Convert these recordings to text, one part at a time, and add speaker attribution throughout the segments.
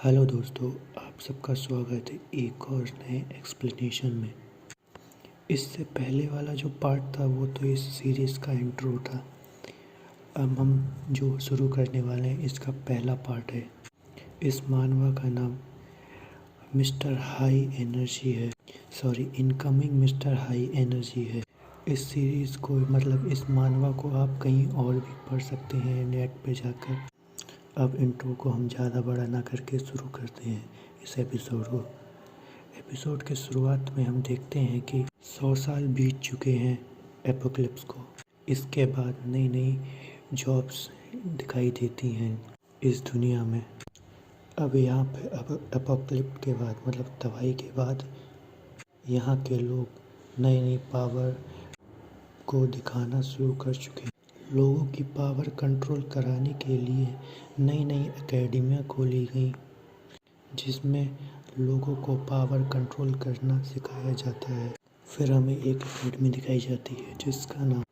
Speaker 1: Hello दोस्तों, आप सबका स्वागत है एक और नए एक्सप्लेनेशन में। इससे पहले वाला जो पार्ट था वो तो इस सीरीज़ का इंट्रो था। अब हम जो शुरू करने वाले हैं इसका पहला पार्ट है। इस मानवा का नाम मिस्टर हाई एनर्जी है, इनकमिंग मिस्टर हाई एनर्जी है। इस सीरीज़ को इस मानवा को आप कहीं और भी पढ़ सकते हैं नेट पे जाकर। अब इंट्रो को हम ज़्यादा बड़ा ना करके शुरू करते हैं इस एपिसोड को। एपिसोड के शुरुआत में हम देखते हैं कि 100 साल बीत चुके हैं एपोकलिप्स को। इसके बाद नई नई जॉब्स दिखाई देती हैं इस दुनिया में। अब यहाँ पे एपोकलिप्स के बाद तबाही के बाद यहाँ के लोग नई नई पावर को दिखाना शुरू कर चुके हैं। लोगों की पावर कंट्रोल कराने के लिए नई नई एकेडमियाँ खोली गई जिसमें लोगों को पावर कंट्रोल करना सिखाया जाता है। फिर हमें एक एकेडमी दिखाई जाती है जिसका नाम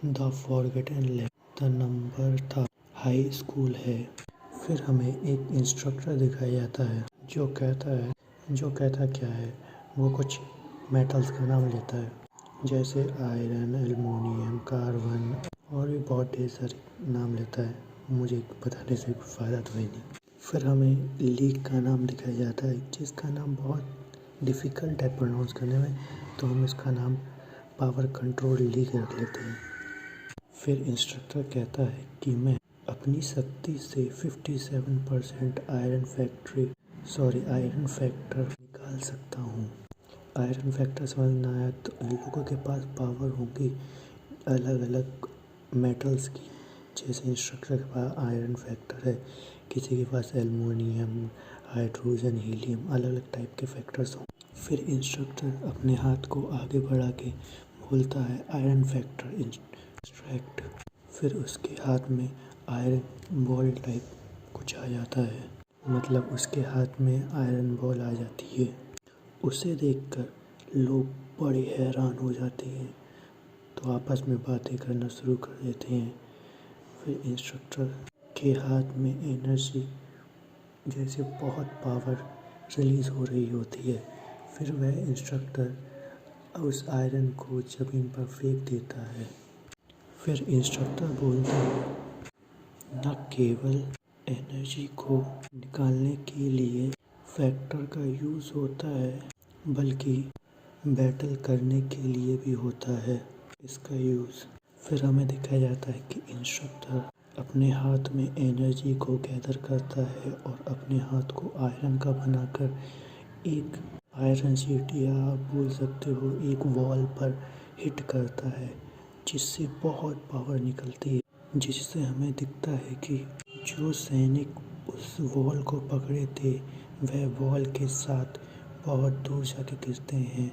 Speaker 1: the forgotten land the number था हाई स्कूल है। फिर हमें एक इंस्ट्रक्टर दिखाया जाता है जो कहता क्या है, वो कुछ मेटल्स का नाम लेता है जैसे आयरन, एल्युमिनियम, कार्बन और भी बहुत ढेर सारे नाम लेता है। मुझे बताने से कोई फ़ायदा तो है नहीं। फिर हमें लीग का नाम दिखाया जाता है जिसका नाम बहुत डिफ़िकल्ट है प्रोनाउंस करने में, तो हम इसका नाम पावर कंट्रोल लीग रख लेते हैं। फिर इंस्ट्रक्टर कहता है कि मैं अपनी शक्ति से 57% आयरन फैक्टर निकाल सकता हूँ। आयरन फैक्टर समझ में आया तो लोगों के पास पावर होगी अलग अलग मेटल्स की। जैसे इंस्ट्रक्टर के पास आयरन फैक्टर है, किसी के पास एल्युमिनियम, हाइड्रोजन, हीलियम, अलग अलग टाइप के फैक्टर्स हों। फिर इंस्ट्रक्टर अपने हाथ को आगे बढ़ा के बोलता है आयरन फैक्टर इंस्ट्रैक्ट। फिर उसके हाथ में आयरन बॉल टाइप कुछ आ जाता है, उसके हाथ में आयरन बॉल आ जाती है। उसे देखकर लोग बड़े हैरान हो जाते हैं तो आपस में बातें करना शुरू कर देते हैं। फिर इंस्ट्रक्टर के हाथ में एनर्जी जैसे बहुत पावर रिलीज़ हो रही होती है। फिर वह इंस्ट्रक्टर उस आयरन को ज़मीन पर फेंक देता है। फिर इंस्ट्रक्टर बोलता है न केवल एनर्जी को निकालने के लिए फैक्टर का यूज़ होता है बल्कि बैटल करने के लिए भी होता है इसका यूज़। फिर हमें दिखाया जाता है कि इंस्ट्रक्टर अपने हाथ में एनर्जी को गैदर करता है और अपने हाथ को आयरन का बनाकर एक आयरन शीट या आप बोल सकते हो एक वॉल पर हिट करता है जिससे बहुत पावर निकलती है, जिससे हमें दिखता है कि जो सैनिक उस वॉल को पकड़े थे वह वॉल के साथ बहुत दूर जाके गिरते हैं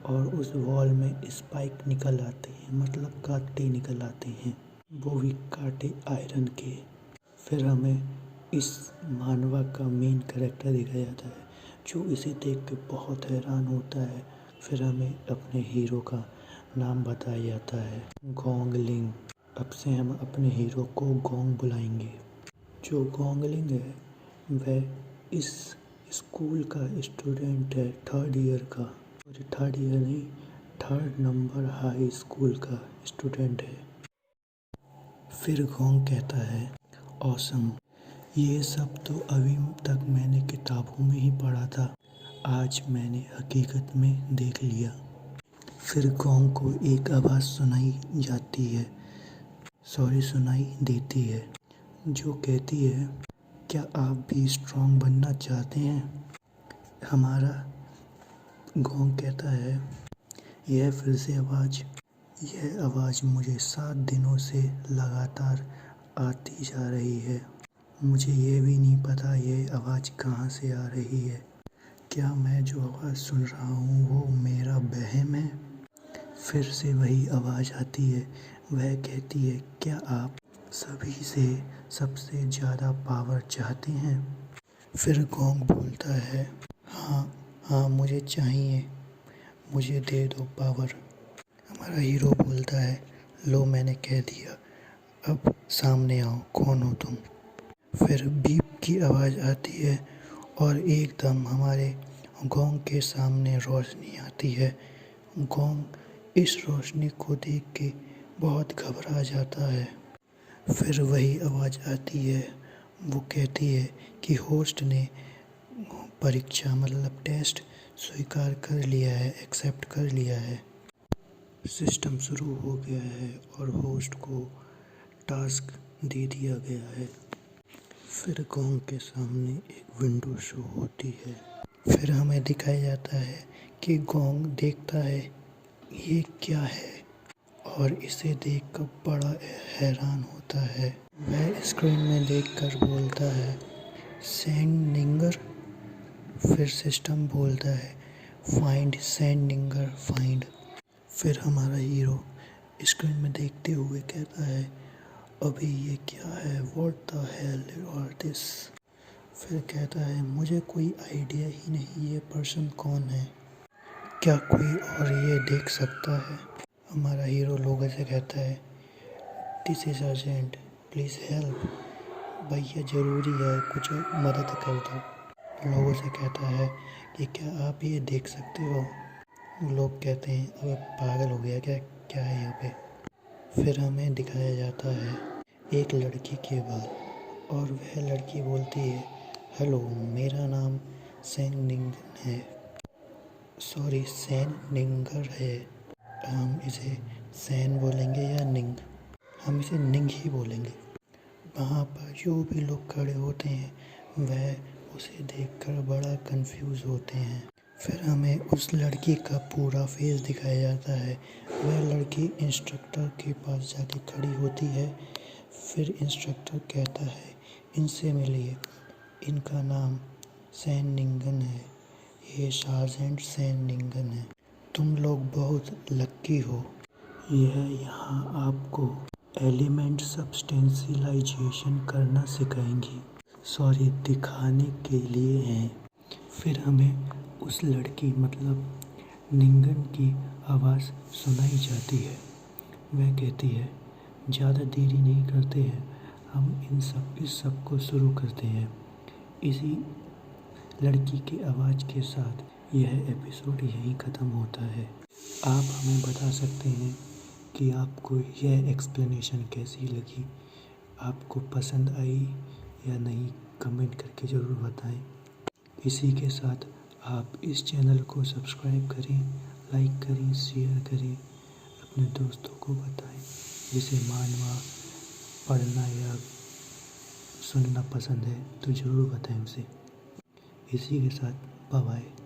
Speaker 1: और उस वॉल में स्पाइक निकल आते हैं, कांटे निकल आते हैं, वो भी कांटे आयरन के। फिर हमें इस मानवा का मेन कैरेक्टर दिखाया जाता है जो इसे देख के बहुत हैरान होता है। फिर हमें अपने हीरो का नाम बताया जाता है गोंगलिंग। अब से हम अपने हीरो को गोंग बुलाएंगे। जो गोंगलिंग है वह इस स्कूल का स्टूडेंट है, थर्ड ईयर का, और थर्ड ईयर नहीं, थर्ड नंबर हाई स्कूल का स्टूडेंट है। फिर गोंग कहता है ऑसम, ये सब तो अभी तक मैंने किताबों में ही पढ़ा था, आज मैंने हकीकत में देख लिया। फिर गोंग को एक आवाज़ सुनाई देती है जो कहती है क्या आप भी स्ट्रॉन्ग बनना चाहते हैं हमारा? गोंग कहता है यह आवाज़ मुझे 7 दिनों से लगातार आती जा रही है। मुझे ये भी नहीं पता यह आवाज़ कहाँ से आ रही है। क्या मैं जो आवाज़ सुन रहा हूँ वो मेरा वहम है? फिर से वही आवाज़ आती है, वह कहती है क्या आप सभी से सबसे ज़्यादा पावर चाहते हैं? फिर गोंग बोलता है हाँ मुझे चाहिए, मुझे दे दो पावर। हमारा हीरो बोलता है लो मैंने कह दिया, अब सामने आओ, कौन हो तुम? फिर बीप की आवाज़ आती है और एकदम हमारे गोंग के सामने रोशनी आती है। गोंग इस रोशनी को देख के बहुत घबरा जाता है। फिर वही आवाज़ आती है, वो कहती है कि होस्ट ने परीक्षा मतलब टेस्ट स्वीकार कर लिया है, एक्सेप्ट कर लिया है। सिस्टम शुरू हो गया है और होस्ट को टास्क दे दिया गया है। फिर गोंग के सामने एक विंडो शो होती है। फिर हमें दिखाया जाता है कि गोंग देखता है ये क्या है और इसे देखकर बड़ा हैरान होता है। वह स्क्रीन में देखकर बोलता है सैंड निंगर। फिर सिस्टम बोलता है फाइंड सैंड निंगर फाइंड। फिर हमारा हीरो स्क्रीन में देखते हुए कहता है अभी ये क्या है, what the hell are this. फिर कहता है मुझे कोई आइडिया ही नहीं ये पर्सन कौन है, क्या कोई और ये देख सकता है। हमारा हीरो लोगों से कहता है this is urgent please help, भैया ज़रूरी है कुछ मदद कर दो। लोगों से कहता है कि क्या आप ये देख सकते हो। लोग कहते हैं अबे पागल हो गया क्या, क्या है यहाँ पे। फिर हमें दिखाया जाता है एक लड़की के बाल और वह लड़की बोलती है हेलो मेरा नाम सैन निंगन है, सॉरी सैन निंगर है। हम इसे सैन बोलेंगे या निंग, हम इसे निंग ही बोलेंगे। वहाँ पर जो भी लोग खड़े होते हैं वह उसे देखकर बड़ा कंफ्यूज होते हैं। फिर हमें उस लड़की का पूरा फेस दिखाया जाता है। वह लड़की इंस्ट्रक्टर के पास जाके खड़ी होती है। फिर इंस्ट्रक्टर कहता है इनसे मिलिए, इनका नाम सैन निंगन है, ये सार्जेंट सैन निंगन है, तुम लोग बहुत लक्की हो। यह यहाँ आपको एलिमेंट सब्सटेंशियलाइजेशन करना सिखाएंगी, सॉरी दिखाने के लिए हैं। फिर हमें उस लड़की मतलब निंगन की आवाज़ सुनाई जाती है। वह कहती है ज़्यादा देरी नहीं करते हैं, हम इस सब को शुरू करते हैं। इसी लड़की की आवाज़ के साथ यह एपिसोड यहीं ख़त्म होता है। आप हमें बता सकते हैं कि आपको यह एक्सप्लेनेशन कैसी लगी, आपको पसंद आई या नहीं, कमेंट करके ज़रूर बताएं। इसी के साथ आप इस चैनल को सब्सक्राइब करें, लाइक करें, शेयर करें, अपने दोस्तों को बताएं जिसे मानवा पढ़ना या सुनना पसंद है तो ज़रूर बताएं उसे। इसी के साथ बाय बाय।